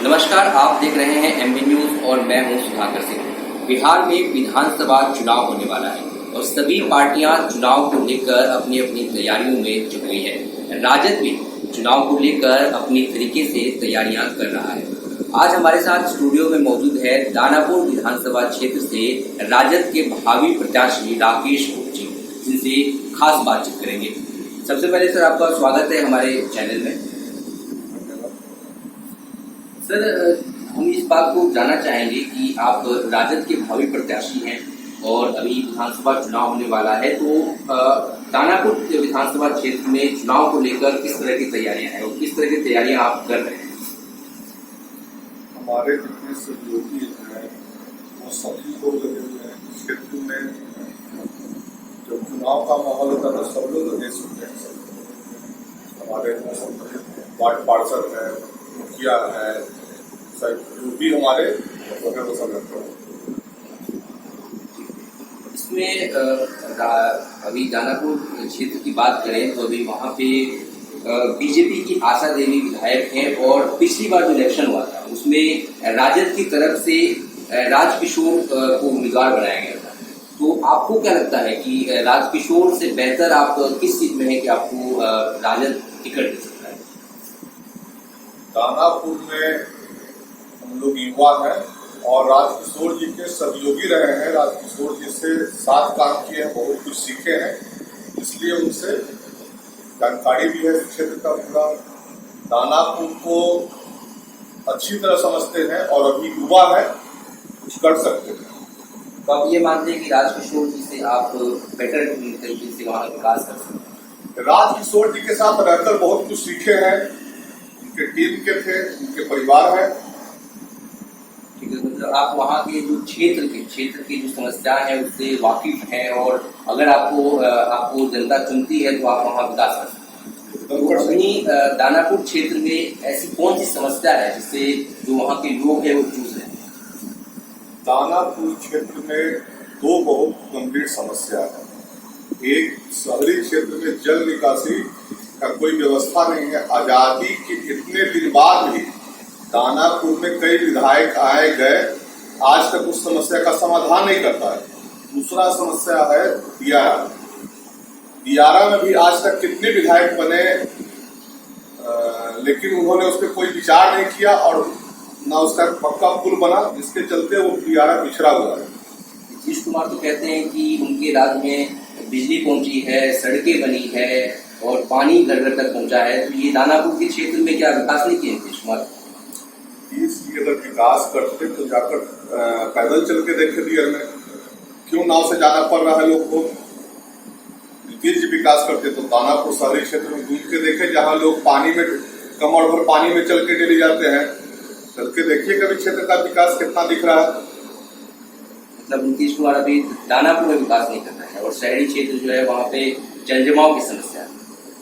नमस्कार, आप देख रहे हैं एमबी न्यूज और मैं हूं सुधाकर सिंह। बिहार में विधानसभा चुनाव होने वाला है और सभी पार्टियां चुनाव को लेकर अपनी अपनी तैयारियों में जुट गई है। राजद भी चुनाव को लेकर अपनी तरीके से तैयारियां कर रहा है। आज हमारे साथ स्टूडियो में मौजूद है दानापुर विधानसभा क्षेत्र से राजद के भावी प्रत्याशी राकेश कोप जी, जिनसे खास बातचीत करेंगे। सबसे पहले सर, आपका स्वागत है हमारे चैनल में। सर, हम इस बात को जानना चाहेंगे कि आप राजद के भावी प्रत्याशी हैं और अभी विधानसभा चुनाव होने वाला है, तो दानापुर विधानसभा क्षेत्र में चुनाव को लेकर किस तरह की तैयारियां हैं और किस तरह की तैयारियां आप कर रहे हैं? हमारे जितने सहयोगी हैं वो सभी लोग लगे हुए हैं क्षेत्र में। जब चुनाव का माहौल होता है तो सब लोग लगे सुनते हैं। हमारे वार्ड पार्षद है, मुखिया है, जो भी हमारे वगैरह सब रहते हैं। इसमें अभी दानापुर क्षेत्र की बात करें तो अभी वहाँ पे बीजेपी की आशा देवी विधायक हैं और पिछली बार जो इलेक्शन हुआ था उसमें राजद की तरफ से राजकिशोर को उम्मीदवार बनाया गया था। तो आपको क्या लगता है कि राजकिशोर से बेहतर आप किस चीज में है कि आपको राजद टिकट दे सकता है? दानापुर में हम लोग युवा हैं और राजकिशोर जी के सहयोगी रहे हैं। राजकिशोर जी से साथ काम किए हैं, बहुत कुछ सीखे हैं, इसलिए उनसे जानकारी भी है क्षेत्र का पूरा। दानापुर को अच्छी तरह समझते हैं और अभी युवा है, कुछ कर सकते हैं। तो आप ये मानते हैं कि राजकिशोर जी से आप बेटर तरीके से वहाँ विकास कर सकते हैं? राजकिशोर जी के साथ रहकर बहुत कुछ सीखे हैं, उनके टीम के थे, उनके परिवार है। ठीक है, मतलब आप वहाँ के जो क्षेत्र की जो समस्या है उससे वाकिफ हैं और अगर आपको जनता चुनती है तो आप वहाँ विकास कर सकते हैं। तो अपनी दानापुर क्षेत्र में ऐसी कौन सी समस्या है जिससे जो वहाँ के लोग हैं वो जूझ रहे हैं? दानापुर क्षेत्र में दो बहुत गंभीर समस्या है। एक, शहरी क्षेत्र में जल निकासी का कोई व्यवस्था नहीं है। आजादी के इतने दिन बाद भी दानापुर में कई विधायक आए गए, आज तक उस समस्या का समाधान नहीं करता है। दूसरा समस्या है दियारा। दियारा में भी आज तक कितने विधायक बने, लेकिन उन्होंने उस पर कोई विचार नहीं किया और ना उसका पक्का पुल बना, जिसके चलते वो दियारा पिछड़ा हुआ है। नीतीश कुमार तो कहते हैं कि उनके राज्य में बिजली पहुंची है, सड़कें बनी है और पानी घर घर तक पहुंचा है। तो ये दानापुर के क्षेत्र में क्या विकास नहीं किया नीतीश कुमार? इसलिए अगर विकास करते तो जाकर पैदल चल के देखे दियर में, क्यों नाव से जाना पड़ रहा है लोग को? नीतीश जी विकास करते तो दानापुर शहरी क्षेत्र में घूम के देखे, जहाँ लोग पानी में कमर भर पानी में चल के डेली जाते हैं। चल के देखिए कभी क्षेत्र का विकास कितना दिख रहा है। मतलब नीतीश कुमार अभी दानापुर में विकास नहीं कर रहे हैं और शहरी क्षेत्र जो है वहाँ पे जल जमाव की समस्या है।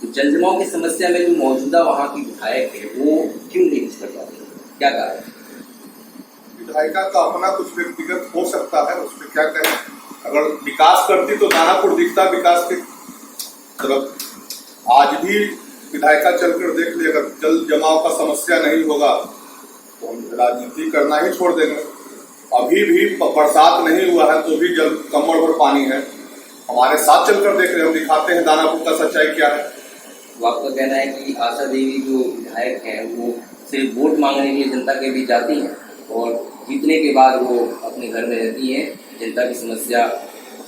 तो जल जमाव की समस्या में जो मौजूदा वहाँ की विधायक है वो क्यों नहीं कुछ कर पाते, क्या कारण है? विधायिका का अपना कुछ व्यक्तिगत हो सकता है, उसमें क्या कहें। अगर विकास करती तो दानापुर दिखता विकास के तरफ। आज भी विधायिका चलकर देख ली, अगर जल जमाव का समस्या नहीं होगा तो हम राजनीति करना ही छोड़ देंगे। अभी भी बरसात नहीं हुआ है तो भी जल कमर भर पानी है। हमारे साथ चलकर देख रहे, हम दिखाते हैं दानापुर का सच्चाई क्या है। तो आपका कहना है कि आशा देवी जो विधायक हैं वो सिर्फ वोट मांगने के लिए जनता के बीच जाती हैं और जीतने के बाद वो अपने घर में रहती हैं, जनता की समस्या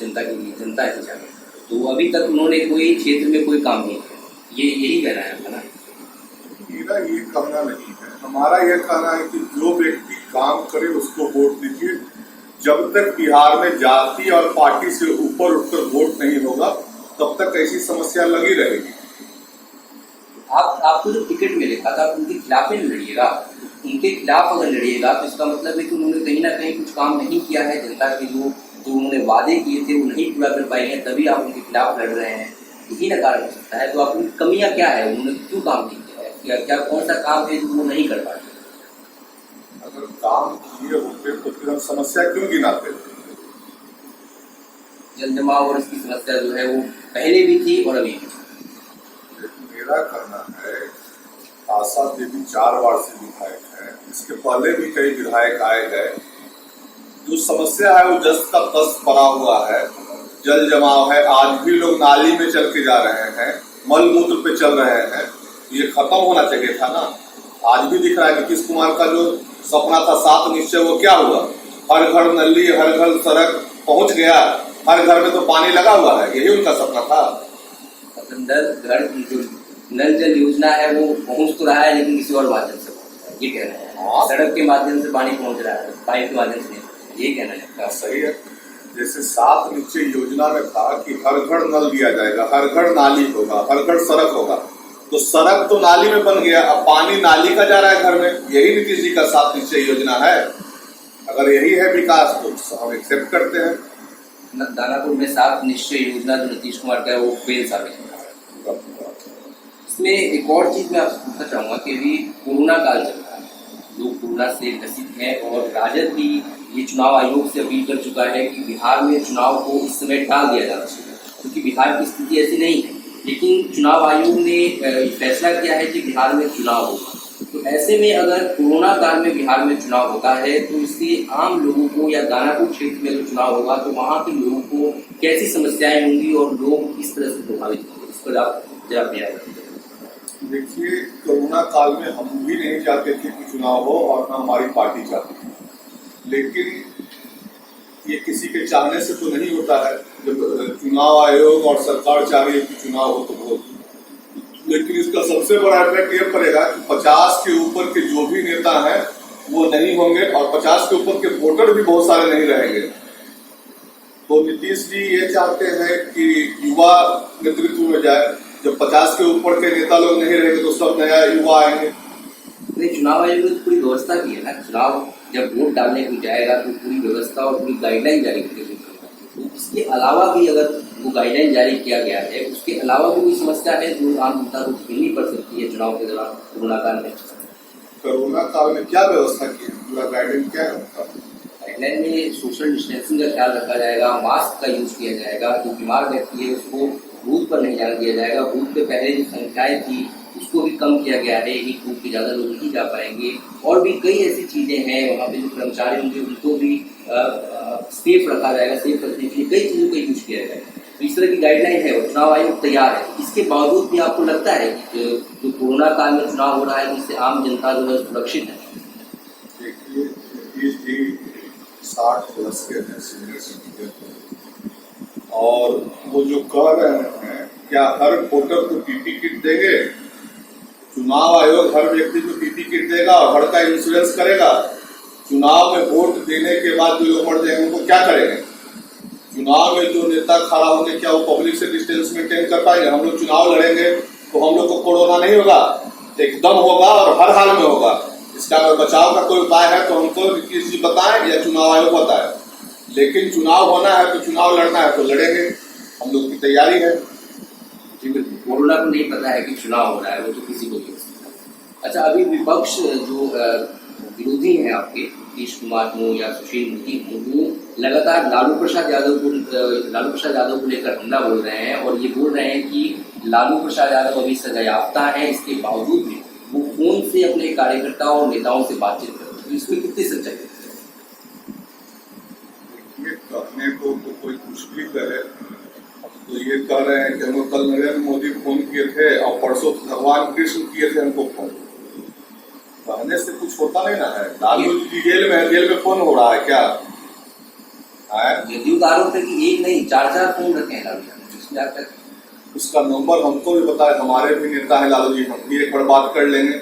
जनता के लिए जनता ही जाने। तो अभी तक उन्होंने कोई क्षेत्र में कोई काम नहीं किया, यही कहना है आपका ना? मेरा ये कहना नहीं है, हमारा यह कहना है कि जो व्यक्ति काम करे उसको वोट दीजिए। जब तक बिहार में जाति और पार्टी से ऊपर उठकर वोट नहीं होगा तब तक ऐसी समस्या लगी रहेगी। आपको जो टिकट मिलेगा तो आप उनके खिलाफ ही लड़िएगा। उनके खिलाफ अगर लड़िएगा तो इसका मतलब है कि उन्होंने कहीं ना कहीं कुछ काम नहीं किया है। जनता के जो उन्होंने वादे किए थे वो नहीं पूरा कर पाए हैं, तभी आप उनके खिलाफ लड़ रहे हैं। यही ना कारण हो सकता है। तो आपकी कमियां क्या है, उन्होंने क्यों काम नहीं किया है, क्या कौन सा काम है जो वो नहीं कर पाते? अगर काम किए होते तो फिर हम समस्या क्यों गिनाते? जल जमाव और इसकी समस्या जो है वो पहले भी थी और अभी भी। मेरा कहना है आशा देवी 4 वार्ड से विधायक हैं। इसके पहले भी कई विधायक आए गए। जो समस्या है वो जस का तस पड़ा हुआ है। जल जमाव है, आज भी लोग नाली में चल के जा रहे हैं, मल मूत्र पे चल रहे हैं। ये खत्म होना चाहिए था ना। आज भी दिख रहा है नीतीश कुमार का जो सपना था 7 निश्चय, वो क्या हुआ? हर घर नली, हर घर सड़क पहुंच गया, हर घर में तो पानी लगा हुआ है। यही उनका सपना था। नल जल योजना है वो पहुंच तो रहा है, लेकिन किसी और माध्यम से पहुंच रहा है, ये कह रहे हैं। सड़क के माध्यम से पानी पहुंच रहा है, पाइप के माध्यम से नहीं, ये कहना है। सही है। जैसे 7 निश्चय योजना में था कि हर घर नल दिया जाएगा, हर घर नाली होगा, हर घर सड़क होगा। तो सड़क तो नाली में बन गया, अब पानी नाली का जा रहा है घर में। यही नीतीश जी का 7 निश्चय योजना है। अगर यही है विकास तो हम एक्सेप्ट करते हैं। दानापुर में 7 निश्चय योजना जो नीतीश कुमार का है वो फेल साबित हो रहा है। इसमें एक और चीज मैं आपसे पूछना चाहूंगा कि अभी कोरोना काल चल रहा है, लोग कोरोना से ग्रसित हैं और राजद भी ये चुनाव आयोग से अपील कर चुका है कि बिहार में चुनाव को इस समय टाल दिया जाना चाहिए, क्योंकि बिहार की स्थिति ऐसी नहीं है। लेकिन चुनाव आयोग ने फैसला किया है कि बिहार में चुनाव होगा। तो ऐसे में अगर कोरोना काल में बिहार में चुनाव होता है तो इससे आम लोगों को या दानापुर क्षेत्र में अगर चुनाव होगा तो वहाँ के लोगों को कैसी समस्याएं होंगी और लोग किस तरह से प्रभावित होंगे, इस पर आप जरा बयान करें। देखिए, कोरोना काल में हम भी नहीं चाहते थे कि चुनाव हो और न हमारी पार्टी चाहती थी, लेकिन ये किसी के चाहने से तो नहीं होता है। जब चुनाव आयोग और सरकार चाह रही है कि चुनाव हो तो हो, लेकिन इसका सबसे बड़ा इफेक्ट ये पड़ेगा कि 50 के ऊपर के जो भी नेता हैं वो नहीं होंगे और 50 के ऊपर के वोटर भी बहुत सारे नहीं रहेंगे। तो नीतीश जी ये चाहते हैं कि युवा नेतृत्व में जाए। जब 50 के ऊपर के नेता लोग नहीं रहेंगे तो सब नया युवा आएंगे। नहीं, चुनाव आयोग ने पूरी व्यवस्था की है ना। चुनाव जब वोट डालने को जाएगा तो पूरी व्यवस्था और पूरी गाइडलाइन जारी करके तो इसके अलावा भी अगर वो गाइडलाइन जारी किया गया है, उसके अलावा भी कोई समस्या है जो आम जनता को झेलनी पड़ सकती है चुनाव के दौरान कोरोना काल में? कोरोना काल में क्या व्यवस्था की है? पूरा गाइडलाइन क्या है? गाइडलाइन में सोशल डिस्टेंसिंग का ख्याल रखा जाएगा, मास्क का यूज किया जाएगा, जो बीमार व्यक्ति है उसको बूथ पर नहीं जाने दिया जाएगा। बूथ पे पहले जो संख्याएं थी उसको भी कम किया गया है, एक बूथ पे ज़्यादा लोग नहीं जा पाएंगे। और भी कई ऐसी चीज़ें हैं, वहाँ पे जो कर्मचारी होंगे उनको भी सेफ रखा जाएगा। सेफ रखने के लिए कई चीज़ों का यूज किया जाएगा। तो इस तरह की गाइडलाइन है और चुनाव आयोग तैयार है। इसके बावजूद भी आपको लगता है कि जो कोरोना काल में चुनाव हो रहा है इससे आम जनता जो है सुरक्षित है? देखिए, नीतीश जी 60 प्लस के हैं, सीनियर सिटीजन, और वो जो कह रहे हैं क्या हर वोटर को पीपी किट देंगे? चुनाव आयोग हर व्यक्ति को पीपी किट देगा और हर का इंश्योरेंस करेगा। चुनाव में वोट देने के बाद जो लोग मर जाएंगे उनको क्या करेंगे? चुनाव में जो नेता खड़ा होंगे क्या वो पब्लिक से डिस्टेंस मेंटेन कर पाएंगे? हम लोग चुनाव लड़ेंगे तो हम लोग को कोरोना नहीं होगा, एकदम होगा और हर हाल में होगा। इसका अगर बचाव का कोई उपाय है तो हमको नीतीश जी बताएं या चुनाव आयोग बताए। लेकिन चुनाव होना है तो चुनाव लड़ना है तो लड़ेंगे, हम लोग की तैयारी है। कोरोना को नहीं पता है कि चुनाव हो रहा है, वो तो किसी को नहीं हो सकता। अच्छा, अभी विपक्ष जो विरोधी हैं आपके, नीतीश कुमार हो या सुशील मोदी हो, वो लगातार लालू प्रसाद यादव को लेकर हमला बोल रहे हैं और ये बोल रहे हैं कि लालू प्रसाद यादव अभी सजायाफ्ता है, इसके बावजूद भी वो फोन से अपने कार्यकर्ताओं और नेताओं से बातचीत करते हैं। तो इसमें कितनी सच्चाई है? कहने को तो कोई कुछ भी कहे, तो ये कह रहे हैं कि हम कल नरेंद्र मोदी फोन किए थे और परसों भगवान कृष्ण किए थे हमको फोन। कहने से कुछ होता नहीं ना है। लालू जी जेल में है, जेल में फोन हो रहा है क्या? जदयू का आरोप है कि एक नहीं 4 फोन रखे हैं लालू जी। उसका नंबर हमको भी बताए, हमारे भी नेता है लालू जी, हम भी एक बार बात कर लेंगे।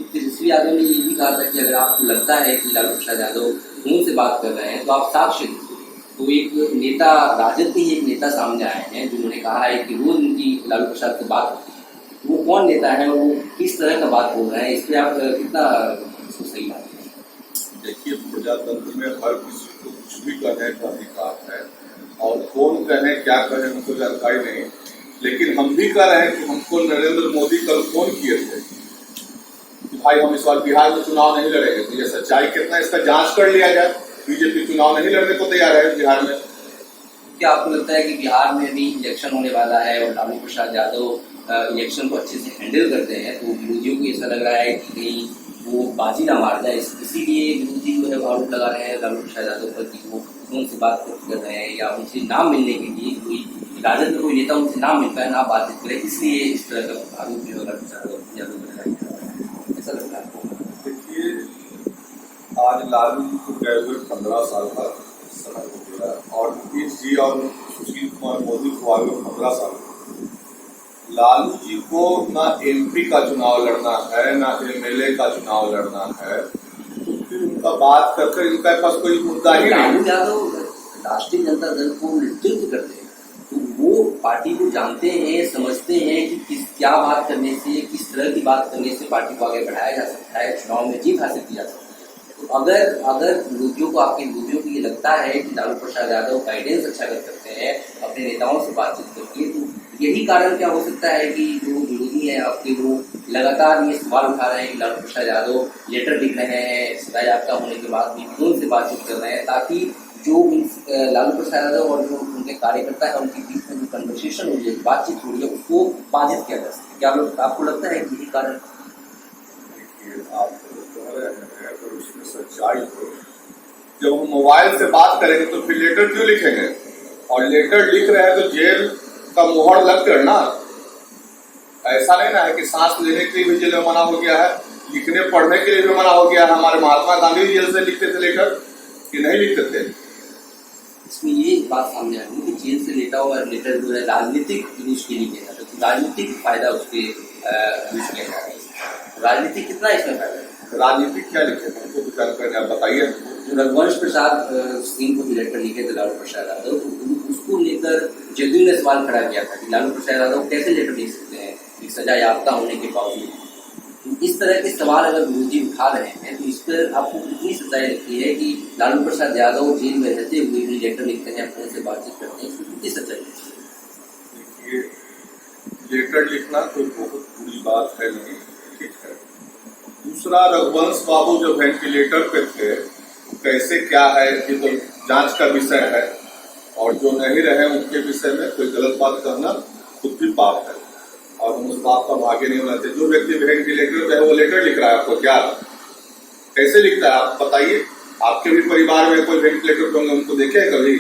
तेजस्वी यादव ने ये भी कहा था कि अगर आपको लगता है कि लालू प्रसाद यादव फोन से बात कर रहे हैं तो आप साक्ष्य दीजिए। तो एक नेता, राजद के ही एक नेता सामने आए हैं जिन्होंने कहा है कि रोज उनकी लालू प्रसाद से बात होती है। वो कौन नेता है और वो किस तरह का बात बोल रहे हैं, इस पर आप कितना सही बात है? देखिए, प्रजातंत्र में हर किसी को कुछ भी कहने का अधिकार है और कौन कहे क्या कहे हमको जानकारी नहीं, लेकिन हम भी कह रहे हैं कि हमको नरेंद्र मोदी कल फोन किए थे कि भाई हम इस बार बिहार में चुनाव नहीं लड़ेंगे। तो ये सच्चाई कितना, इसका जांच कर लिया जाए। बीजेपी चुनाव नहीं लड़ने को तैयार है बिहार में। क्या आपको लगता है कि बिहार में भी इलेक्शन होने वाला है और लालू प्रसाद यादव इलेक्शन को अच्छे से हैंडल करते हैं, तो विरोधियों को ऐसा लग रहा है कि कहीं वो बाजी ना मार जाए, इसीलिए विरोधी जो है आरोप लगा रहे हैं लालू प्रसाद यादव पर कि वो उनसे बात कर रहे हैं या उनसे नाम मिलने के लिए कोई राजद में कोई नेता उनसे नाम मिलता है, ना बातचीत करे, इसलिए इस तरह का आरोप जो है लालू प्रसाद यादव पर लगाया जा रहा है। ऐसा लगता है आपको? देखिए, आज लालू जी को गए हुए 15 साल का समय हो गया और नीतीश जी और सुशील कुमार मोदी को आए हुए 15 साल। लालू जी को ना एमपी का चुनाव लड़ना है, ना एमएलए का चुनाव लड़ना है, तो फिर उनका बात करके इनका पास कोई मुद्दा ही नहीं। लालू यादव राष्ट्रीय जनता दल को नेतृत्व करते हैं, तो वो पार्टी को जानते हैं, समझते हैं कि क्या बात करने से, किस तरह की बात करने से पार्टी को आगे बढ़ाया जा सकता है, चुनाव में जीत हासिल की जा सकती है। तो अगर विरोधियों को, आपके विरोधियों को ये लगता है कि लालू प्रसाद यादव गाइडेंस अच्छा कर सकते हैं अपने नेताओं से बातचीत करके, तो यही कारण क्या हो सकता है कि जो विरोधी है आपके, वो लगातार ये सवाल उठा रहे हैं कि लालू प्रसाद यादव लेटर लिख रहे हैं, सजा याफ्ता होने के बाद भी फोन से बातचीत कर रहे हैं, ताकि जो लालू प्रसाद यादव और जो उनके कार्यकर्ता है उनके बीच में जो कन्वर्सेशन हो रही है, बातचीत हो रही है, उसको बाधित किया जा सके। क्या आपको लगता है कि यही कारण? आप कह रहे हैं, अगर उसमें सच्चाई हो, जब हम मोबाइल से बात करेंगे तो फिर लेटर क्यों लिखेंगे? और लेटर लिख रहे हैं तो जेल का मोहर लग कर ना, ऐसा नहीं ना है कि सांस लेने के लिए भी जेल में मना हो गया है, लिखने पढ़ने के लिए भी मना हो गया है। हमारे महात्मा गांधी जेल से लिखते थे लेटर कि नहीं लिखते थे? इसमें ये बात सामने आ रही है कि जेल से लेटर जो है राजनीतिक यूज के लिए किया जाता है, राजनीतिक फायदा उसके यूज किया जा रहा है। राजनीतिक कितना इसमें फायदा है? राजनीतिक क्या लिखे थे हमको जानकारी आप बताइए। जो रघुवंश प्रसाद सिंह को लेटर लिखे थे लालू प्रसाद यादव, तो उसको लेकर जदयू ने सवाल खड़ा किया था कि लालू प्रसाद यादव कैसे लेटर लिख सकते हैं कि सजा याफ्ता होने के बावजूद। तो इस तरह के सवाल अगर विरोधी उठा रहे हैं, तो इस पर आपको कितनी सच्चाई लगती है कि लालू प्रसाद यादव जेल में रहते हुए भी लेटर लिखते हैं, अपने से बातचीत करते हैं, इसमें कितनी सच्चाई लगती है? देखिए, लेटर लिखना कोई बहुत बुरी बात है नहीं, ठीक है। दूसरा, रघुवंश बाबू जो वेंटिलेटर पे थे, कैसे क्या है ये तो जांच का विषय है, और जो नहीं रहे उनके विषय में कोई गलत बात कहना खुद भी पाप है, और हम उस बात का भागे नहीं होना चाहिए। जो व्यक्ति वेंटिलेटर पे है वो लेटर लिख रहा है, आपको क्या कैसे लिखता है आप बताइए? आपके भी परिवार में कोई वेंटिलेटर पे होंगे, उनको देखे कभी?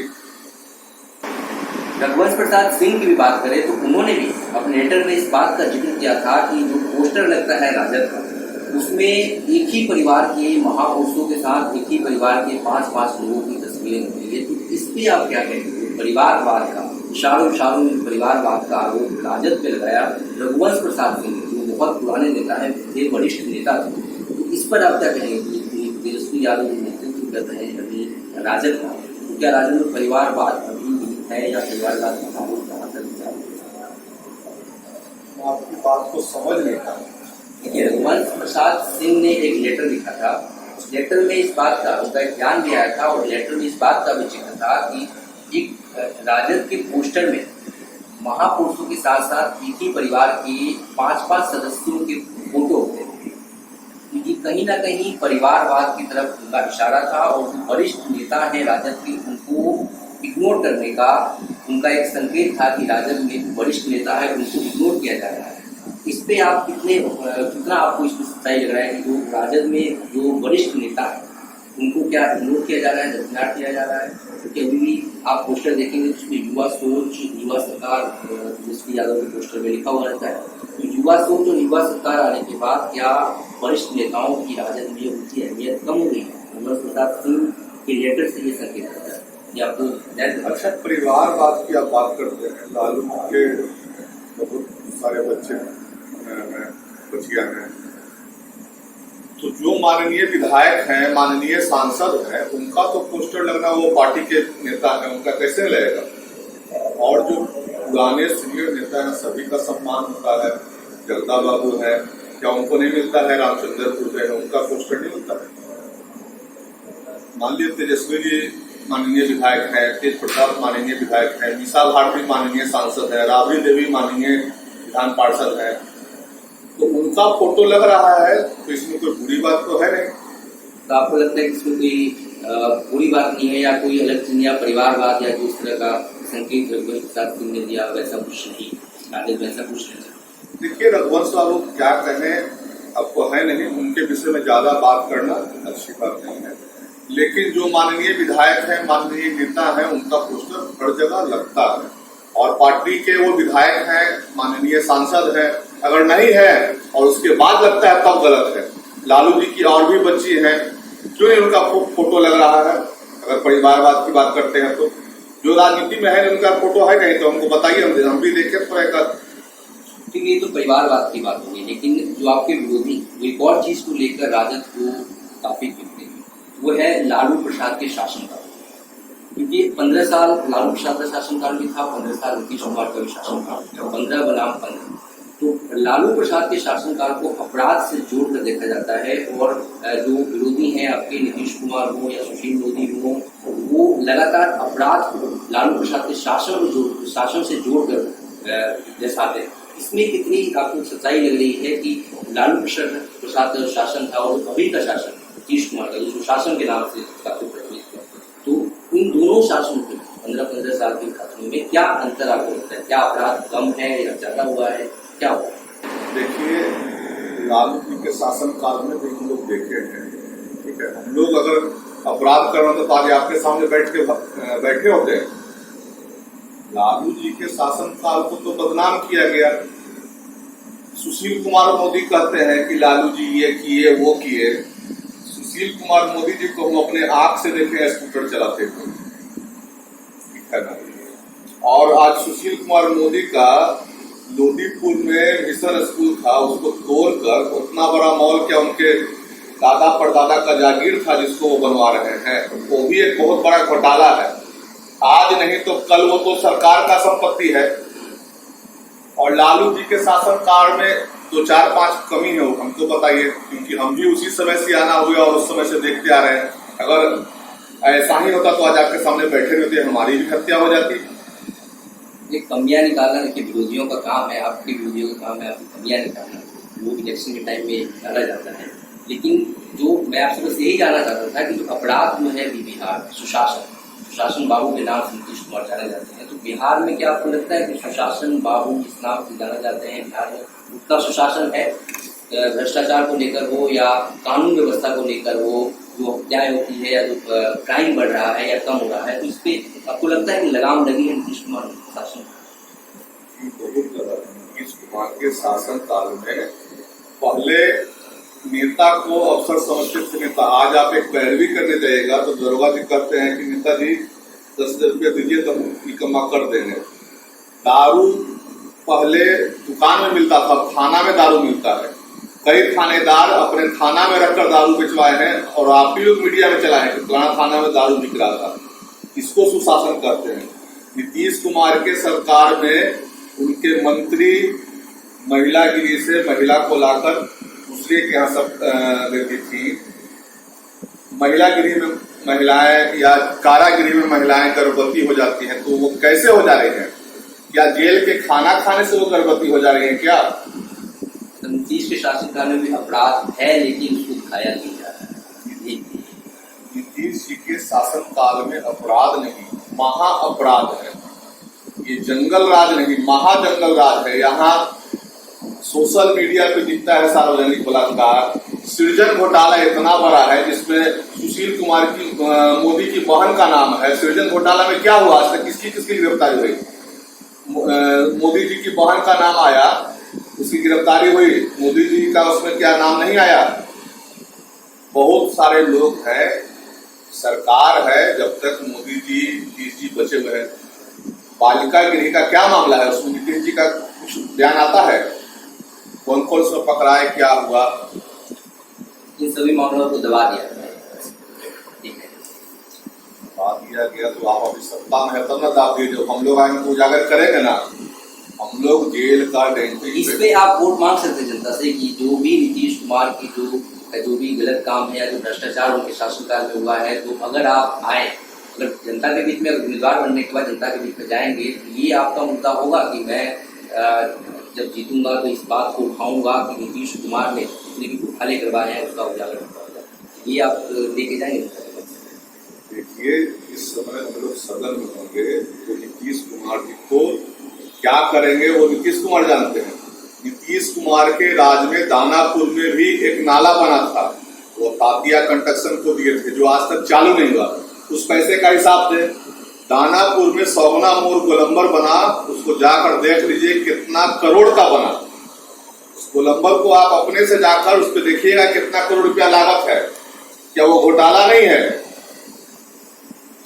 रघुवंश प्रसाद सिंह की भी बात करें तो उन्होंने भी अपने लेटर में इस बात का जिक्र किया था कि जो पोस्टर लगता है राजद का, उसमें एक ही परिवार के महापुरुषों के साथ एक ही परिवार के 5-5 लोगों की तस्वीरें होती है। तो इस पे आप क्या कहेंगे? परिवारवाद का इशारों में परिवारवाद का आरोप राजद पे लगाया रघुवंश प्रसाद सिंह, जो बहुत पुराने नेता है, वरिष्ठ नेता थे। तो इस पर आप क्या कहेंगे? तेजस्वी यादव नेतृत्व कर रहे हैं अभी राजद का, तो क्या राजद में परिवारवाद अभी है या परिवारवाद का आरोप कहाँ तक? आपकी बात को समझ नहीं पाया। देखिए, रघुवंश प्रसाद सिंह ने एक लेटर लिखा था, उस लेटर में इस बात का उनका एक ध्यान दिया था, और लेटर में इस बात का भी जिक्र था कि एक राजद के पोस्टर में महापुरुषों के साथ साथ एक ही परिवार के 5-5 सदस्यों के फोटो होते थे, क्योंकि कहीं ना कहीं परिवारवाद की तरफ उनका इशारा था, और जो वरिष्ठ नेता है राजद के, उनको इग्नोर करने का उनका एक संकेत था कि राजद में वरिष्ठ नेता है उनको इग्नोर किया जा रहा है। इस पे आप कितना आपको इसमें सच्चाई लग रहा है कि जो राजद में जो वरिष्ठ नेता है उनको क्या इग्नोर किया जा रहा है, दरकिनार किया जा रहा है? क्योंकि अभी भी आप पोस्टर देखेंगे तो उसमें युवा सोच, युवा सरकार तेजस्वी यादव के पोस्टर में लिखा हुआ रहता है। तो युवा सोच और युवा सरकार आने के बाद क्या वरिष्ठ नेताओं की राजद में उनकी अहमियत कम हो गई है? रघुवंश प्रसाद सिंह के लेटर से ये संकेत आता है कि आपको अच्छा, परिवारवाद की आप बात करते हैं। लालू के बहुत सारे बच्चे बचिया हैं, तो जो माननीय विधायक हैं, माननीय सांसद हैं, उनका तो पोस्टर लगना, वो पार्टी के नेता हैं, उनका कैसे लगेगा? और जो पुराने सीनियर नेता हैं सभी का सम्मान होता है। जगदा बाबू है, क्या उनको नहीं मिलता है? रामचंद्रपुर में उनका पोस्टर नहीं मिलता है? मान लीजिए तेजस्वी जी माननीय विधायक है, तेज प्रताप माननीय विधायक है, मीसा भारती माननीय सांसद है, राबड़ी देवी माननीय विधान पार्षद है, तो उनका फोटो लग रहा है, तो इसमें कोई बुरी बात तो है नहीं। तो आपको लगता है कि इसमें कोई बुरी बात नहीं है, या कोई अलग चीज या परिवारवाद या जिस तरह का संकेत रघुवंश प्रसाद सिंह ने दिया वैसा कुछ नहीं, राजद वैसा कुछ नहीं? देखिए, रघुवंश बाबू क्या कहें, अब तो है नहीं, उनके विषय में ज्यादा बात करना अच्छी बात नहीं है। लेकिन जो माननीय विधायक हैं, माननीय नेता हैं, उनका पोस्टर हर जगह लगता है और पार्टी के वो विधायक हैं, माननीय सांसद हैं। अगर नहीं है और उसके बाद लगता है तब गलत है। लालू जी की और भी बच्ची हैं, क्यों नहीं उनका फोटो लग रहा है? अगर परिवारवाद की बात करते हैं तो जो राजनीति में है उनका फोटो है नहीं, तो हमको बताइए, हम भी देखें थोड़ा एक। ठीक है, ये तो परिवारवाद की बात होगी, लेकिन जो आपके विरोधी एक और चीज को लेकर राजद को काफी पीटते हैं, वो है लालू प्रसाद के शासनकाल। क्योंकि 15 साल लालू प्रसाद का शासनकाल भी था, 15 साल नीतीश कुमार का भी शासनकाल था, 15 बनाम 15। तो लालू प्रसाद के शासनकाल को अपराध से जोड़कर देखा जाता है और जो विरोधी हैं आपके नीतीश कुमार हो या सुशील मोदी हो, वो लगातार अपराध को लालू प्रसाद के शासन से जोड़कर दर्शाते हैं। इसमें कितनी आपको सच्चाई लग रही है कि लालू प्रसाद का जो शासन था और अभी का शासन नीतीश कुमार का जो शासन के नाम से काफी प्रचलित है, तो इन दोनों शासनों के 15-15 साल के शासनों में क्या अंतर आपको लगता है? क्या अपराध कम है या ज्यादा हुआ है, क्या हुआ? देखिए, लालू जी के शासन काल में भी हम लोग देखे हैं, ठीक है। हम लोग अगर अपराध करना तो आज आपके सामने बैठे होते। लालू जी के शासन काल को तो बदनाम किया गया। सुशील कुमार मोदी कहते हैं कि लालू जी ये किए वो किए। सुशील कुमार मोदी जी को हम अपने आंख से देखे स्कूटर चलाते हुए, ठीक है ना। और आज सुशील कुमार मोदी का लोदीपुर में मिशन स्कूल था, उसको तोड़कर उतना बड़ा मॉल, क्या उनके दादा परदादा का जागीर था जिसको वो बनवा रहे हैं, वो भी एक बहुत बड़ा घोटाला है। आज नहीं तो कल वो तो सरकार का संपत्ति है। और लालू जी के शासनकाल में 2-4-5 कमी है, हमको बताइए, क्योंकि हम भी उसी समय से आना हुए और उस समय से देखते आ रहे हैं। अगर ऐसा ही होता तो आज आपके सामने बैठे रहते, हमारी भी हत्या हो जाती। ये कमियां निकालना देखिए विरोधियों का काम है, आपके विरोधियों का काम है आपकी कमियां निकालना, वो इलेक्शन के टाइम में डाला जाता है। लेकिन जो मैं आपसे बस यही जानना चाहता था कि जो अपराध में है बिहार में सुशासन बाबू के नाम से नीतीश कुमार जाने जाते हैं, तो बिहार में क्या आपको लगता है कि सुशासन बाबू इस नाम से जाना जाते हैं? बिहार में उतना सुशासन है, भ्रष्टाचार को लेकर हो या कानून व्यवस्था को लेकर हो, जो हत्याएं होती है या जो क्राइम बढ़ रहा है या कम हो रहा है, तो इस पे आपको लगता है कि लगाम लगी है नीतीश कुमार शासन? बहुत लगा। नीतीश कुमार के शासन काल में पहले नेता को अफसर समझते थे नेता। आज आप एक पैरवी करने जाइएगा तो दरोगा जी कहते हैं कि नेताजी 10,000 रुपया दीजिए तो निकम्मा कर देंगे। दारू पहले दुकान में मिलता था, थाना में दारू मिलता है। कई थानेदार अपने थाना में रखकर दारू बिचवाए हैं और आप ही लोग मीडिया में चलाए कि फलाना थाना में दारू बिक रहा था। इसको सुशासन करते हैं। नीतीश कुमार के सरकार में उनके मंत्री महिलागिरी से महिला को लाकर दूसरे के यहाँ सब देती थी। महिलागिरी में महिलाएं या कारागिरी में महिलाएं गर्भवती हो जाती हैं, तो वो कैसे हो जा रही हैं? क्या जेल के खाना खाने से वो गर्भवती हो जा रही हैं क्या? नीतीश के शासनकाल में भी अपराध है, लेकिन उसको दिखाया नहीं जा रहा है। नीतीश जी के शासन काल में अपराध नहीं, महा अपराध है। ये जंगल राज नहीं, महाजंगल राज है। यहाँ सोशल मीडिया पे दिखता है सार्वजनिक बलात्कार। सृजन घोटाला इतना बड़ा है जिसमें सुशील कुमार की मोदी की बहन का नाम है। सृजन घोटाला में क्या हुआ? आज तक किसकी गिरफ्तारी हुई? मोदी जी की बहन का नाम आया, उसकी गिरफ्तारी हुई। मोदी जी का उसमें क्या नाम नहीं आया? बहुत सारे लोग हैं, सरकार है जब तक मोदी जी नीतीश जी बचे हुए हैं। बालिका गृह का क्या मामला है? उसमें नीतीश जी का कुछ ध्यान आता है? कौन कौन उसमें पकड़ा है, क्या हुआ? इन सभी मामलों को दबा दिया गया। दबा दिया गया तो आप अभी सत्ता में है तब ना दाब दिए। जब हम लोग आएंगे तो उजागर करेंगे ना। हम लोग जेल का डेंटिंग इस पे आप वोट मांग सकते जनता से कि जो भी नीतीश कुमार की जो भी गलत काम है या जो भ्रष्टाचार उनके शासनकाल में हुआ है, तो अगर आप आए, अगर जनता के बीच में उम्मीदवार बनने के बाद जनता के बीच में जाएंगे, तो ये आपका मुद्दा होगा कि मैं जब जीतूंगा तो इस बात को उठाऊंगा कि नीतीश कुमार ने जितने भी घोटाले करवाए हैं उसका उजागर होगा। ये आप लेके जाएंगे? देखिए, इस समय हम लोग सदन में होंगे तो नीतीश कुमार जी को क्या करेंगे वो नीतीश कुमार जानते हैं। नीतीश कुमार के राज में दानापुर में भी एक नाला बना था, वो तातिया कंस्ट्रक्शन को दिए थे, जो आज तक चालू नहीं हुआ। उस पैसे का हिसाब दे। दानापुर में सौगना मोड़ गोलंबर बना, उसको जाकर देख लीजिए कितना करोड़ का बना। उस गोलंबर को आप अपने से जाकर उस पर देखिएगा कितना करोड़ रुपया लागत है। क्या वो घोटाला नहीं है?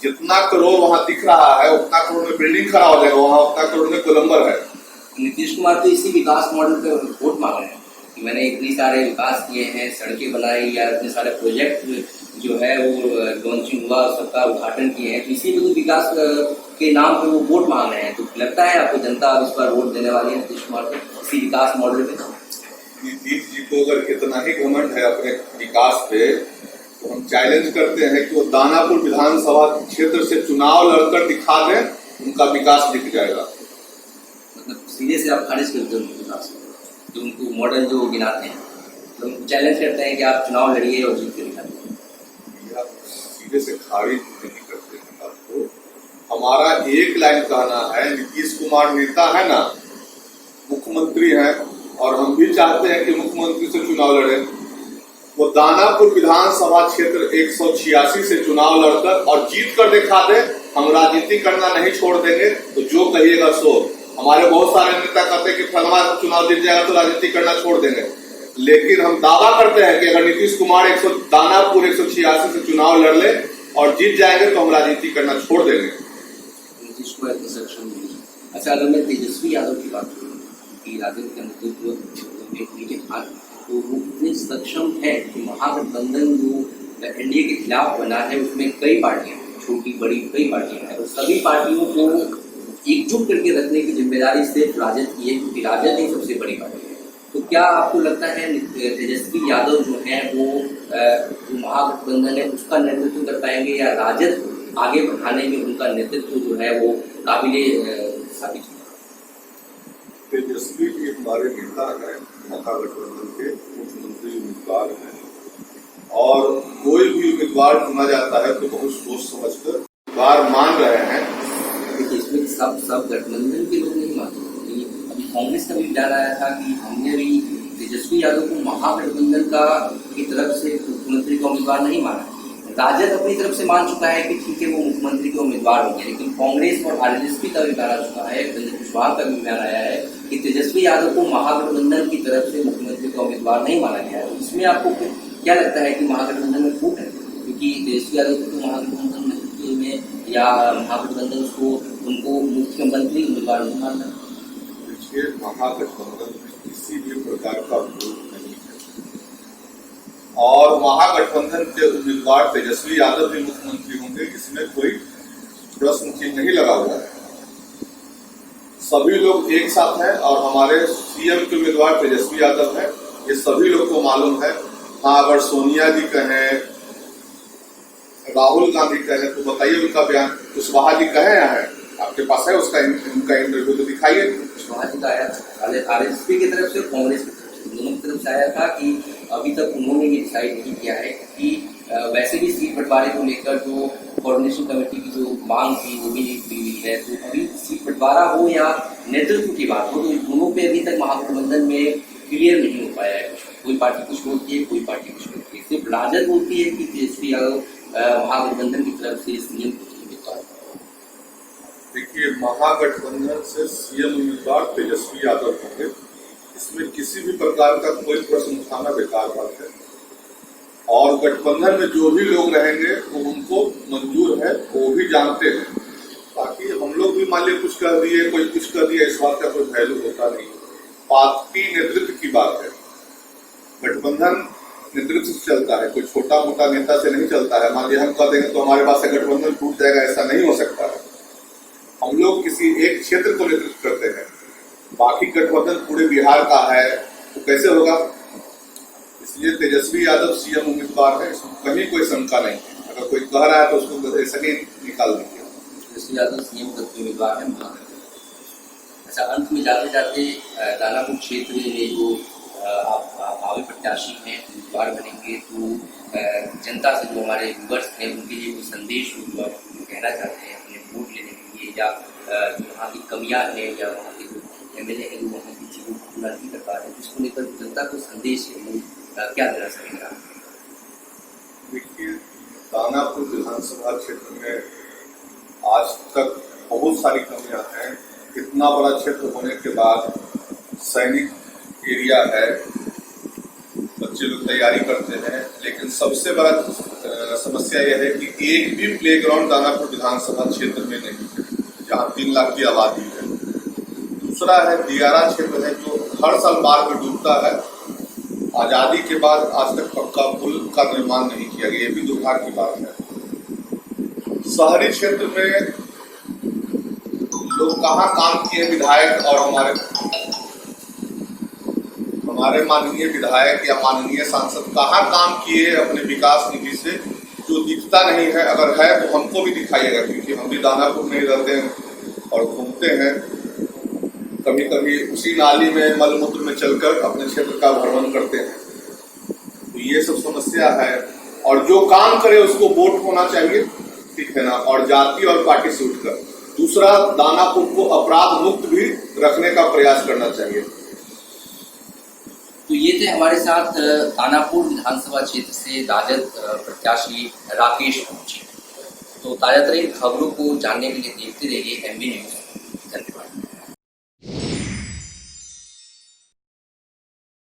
जितना करोड़ वहां दिख रहा है उतना करोड़ में बिल्डिंग खड़ा हो जाएगा, वहां उतना करोड़ में गोलंबर है। नीतीश कुमार तो इसी विकास मॉडल पे वोट मांग रहे हैं कि मैंने इतनी सारे विकास किए हैं, सड़कें बनाई या इतने सारे प्रोजेक्ट जो है वो लॉन्चिंग हुआ, सबका उद्घाटन किए हैं, तो इसी विकास के नाम पे वो वोट मांग रहे हैं। तो लगता है आपको जनता अब इस बार वोट देने वाली है नीतीश कुमार को इसी विकास मॉडल पे? नीतीश जी को अगर इतना ही घमंड है अपने विकास पे, तो हम चैलेंज करते हैं कि वो दानापुर विधानसभा क्षेत्र से चुनाव लड़कर दिखा दें, उनका विकास दिख जाएगा। मतलब सीधे से आप खारिज करते हो उनके विकास को, जो उनको मॉडल जो गिनाते हैं, तो उनको चैलेंज करते हैं कि आप चुनाव लड़िए और जीत के दिखाइए। सीधे से खारिज नहीं करते हैं आपको। हमारा एक लाइन कहना है, नीतीश कुमार नेता है ना, मुख्यमंत्री हैं, और हम भी चाहते हैं कि मुख्यमंत्री से चुनाव लड़े। वो दानापुर विधानसभा क्षेत्र 186 से चुनाव लड़कर और जीत कर दिखा दे, हम राजनीति करना नहीं छोड़ देंगे। तो जो कहिएगा सो। हमारे बहुत सारे नेता कहते हैं कि फलना चुनाव जीत जाएगा तो राजनीति करना छोड़ देंगे, लेकिन हम दावा करते हैं कि अगर नीतीश कुमार दानापुर 186 से चुनाव लड़ ले और जीत जाएंगे तो हम राजनीति करना छोड़ देंगे। नीतीश कुमार इतने सक्षम नहीं है। अच्छा, अगर मैं तेजस्वी यादव की बात करूँ कि राजद का नेतृत्व के हाथ, तो वो इतने सक्षम है कि महागठबंधन जो एनडीए के खिलाफ बना है उसमें कई पार्टियां, छोटी बड़ी कई पार्टियां हैं, और सभी पार्टियों को एकजुट करके रखने की जिम्मेदारी सिर्फ राजद की है, क्योंकि राजद ही सबसे बड़ी पार्टी है। तो क्या आपको लगता है तेजस्वी यादव जो है वो जो महागठबंधन है उसका नेतृत्व कर पाएंगे, या राजद आगे बढ़ाने में उनका नेतृत्व जो है वो काबिले साबित होगा? तेजस्वी जी हमारे नेता हैं, महागठबंधन के मुख्यमंत्री उम्मीदवार हैं, और कोई भी उम्मीदवार चुना जाता है तो बहुत सोच समझकर उम्मीदवार मान रहे हैं। देखिए, इसमें सब गठबंधन के लोग नहीं मानते। अभी कांग्रेस का भी विचार आया था कि हमने भी तेजस्वी यादव को महागठबंधन की तरफ से मुख्यमंत्री का उम्मीदवार नहीं माना। राजद अपनी तरफ से मान चुका है कि ठीक है वो मुख्यमंत्री के उम्मीदवार होंगे, लेकिन कांग्रेस और आरजेडी का भी विचार आ चुका है, रंजन कुशवाहा का भी विचार आया है कि तेजस्वी यादव को महागठबंधन की तरफ से मुख्यमंत्री का उम्मीदवार नहीं माना गया है। इसमें आपको क्या लगता है कि महागठबंधन में फूट है? क्योंकि तेजस्वी यादव को महागठबंधन में या महागठबंधन को उनको मुख्यमंत्री उम्मीदवार नहीं मानना? देखिए, महागठबंधन में किसी भी प्रकार का विरोध नहीं है, और महागठबंधन के उम्मीदवार तेजस्वी यादव भी मुख्यमंत्री होंगे, इसमें कोई प्रश्न चिन्ह नहीं लगा हुआ है। सभी लोग एक साथ हैं, और हमारे सीएम के उम्मीदवार तेजस्वी यादव हैं, ये सभी लोग को मालूम है। हाँ, अगर सोनिया जी कहें, राहुल गांधी कहें, तो बताइए उनका बयान। कुशवाहा जी कहे हैं, आपके पास है उसका उनका इंटरव्यू, तो दिखाइए। कुशवाहा जी का आया था आरएसपी की तरफ से, कांग्रेस की तरफ से, दोनों की तरफ से आया था कि अभी तक उन्होंने ये डिसाइड नहीं किया है कि वैसे भी सीट बंटवारे को लेकर जो कोऑर्डिनेशन कमेटी की जो मांग थी वो भी हुई है, तो अभी सीट बंटवारा हो या नेतृत्व की बात हो, तो इन दोनों पे अभी तक महागठबंधन में क्लियर नहीं हो पाया है। कोई पार्टी कुछ बोलती है, कोई पार्टी कुछ बोलती है। सिर्फ राजद बोलती है कि तेजस्वी यादव महागठबंधन की तरफ से सीएम उम्मीदवार। देखिए, महागठबंधन से सीएम उम्मीदवार तेजस्वी यादव होंगे, इसमें किसी भी प्रकार का कोई प्रश्न उठाना बेकार बात है। और गठबंधन में जो भी लोग रहेंगे वो उनको मंजूर है, वो भी जानते हैं। बाकी हम लोग भी मान लीजिए कुछ कर दिए, कोई कुछ कर दिया, इस बात का कोई वैल्यू होता नहीं। पार्टी नेतृत्व की बात है, गठबंधन नेतृत्व से चलता है, कोई छोटा मोटा नेता से नहीं चलता है। मान लीजिए हम कह देंगे तो हमारे पास से गठबंधन टूट जाएगा, ऐसा नहीं हो सकता है। हम लोग किसी एक क्षेत्र को नेतृत्व करते हैं, बाकी गठबंधन पूरे बिहार का है, तो कैसे होगा? इसलिए तेजस्वी यादव सीएम उम्मीदवार है, इसमें कहीं कोई शंका नहीं है। अगर कोई कह रहा है तो उसको ऐसा नहीं निकाल दीजिए। तेजस्वी यादव सीएम पद के उम्मीदवार है महागठबंधन। अच्छा, अंत में जाते जाते दानापुर क्षेत्र में जो आप भावी प्रत्याशी हैं, उम्मीदवार बनेंगे, तो जनता से जो हमारे व्यूअर्स हैं उनके लिए कोई संदेश जो आप कहना चाहते हैं अपने वोट लेने के लिए, या जो वहाँ की कमियाँ हैं या वहाँ के जो एमएलए हैं जो वहाँ की चीज़ों को पूरा नहीं कर पा रहा है, इसको लेकर जनता को संदेश क्या देना चाहिए? देखिए, दानापुर विधानसभा क्षेत्र में आज तक बहुत सारी कमियां हैं। इतना बड़ा क्षेत्र होने के बाद सैनिक एरिया है, बच्चे लोग तैयारी करते हैं, लेकिन सबसे बड़ा समस्या यह है कि एक भी प्लेग्राउंड दानापुर विधानसभा क्षेत्र में नहीं है, जहाँ 3 लाख की आबादी है। दूसरा है दियारा क्षेत्र है, जो हर साल बाढ़ में डूबता है। आजादी के बाद आज तक पक्का पुल का निर्माण नहीं किया गया, ये भी दुर्भाग्य की बात है। शहरी क्षेत्र में लोग कहाँ काम किए विधायक, और हमारे माननीय विधायक या माननीय सांसद कहाँ काम किए अपने विकास निधि से, जो दिखता नहीं है। अगर है तो हमको भी दिखाइएगा, क्योंकि हम भी दानापुर में ही रहते हैं और घूमते हैं। कभी कभी उसी नाली में मलमूत्र में चलकर अपने क्षेत्र का भ्रमण करते हैं। तो ये सब समस्या है, और जो काम करे उसको वोट होना चाहिए, ठीक है ना, और जाति और पार्टी से उठकर। दूसरा, दानापुर को अपराध मुक्त भी रखने का प्रयास करना चाहिए। तो ये थे हमारे साथ दानापुर विधानसभा क्षेत्र से राजद प्रत्याशी राकेश पहुंचे। तो ताजा तरीन खबरों को जानने के लिए देखते रहिए MB न्यूज।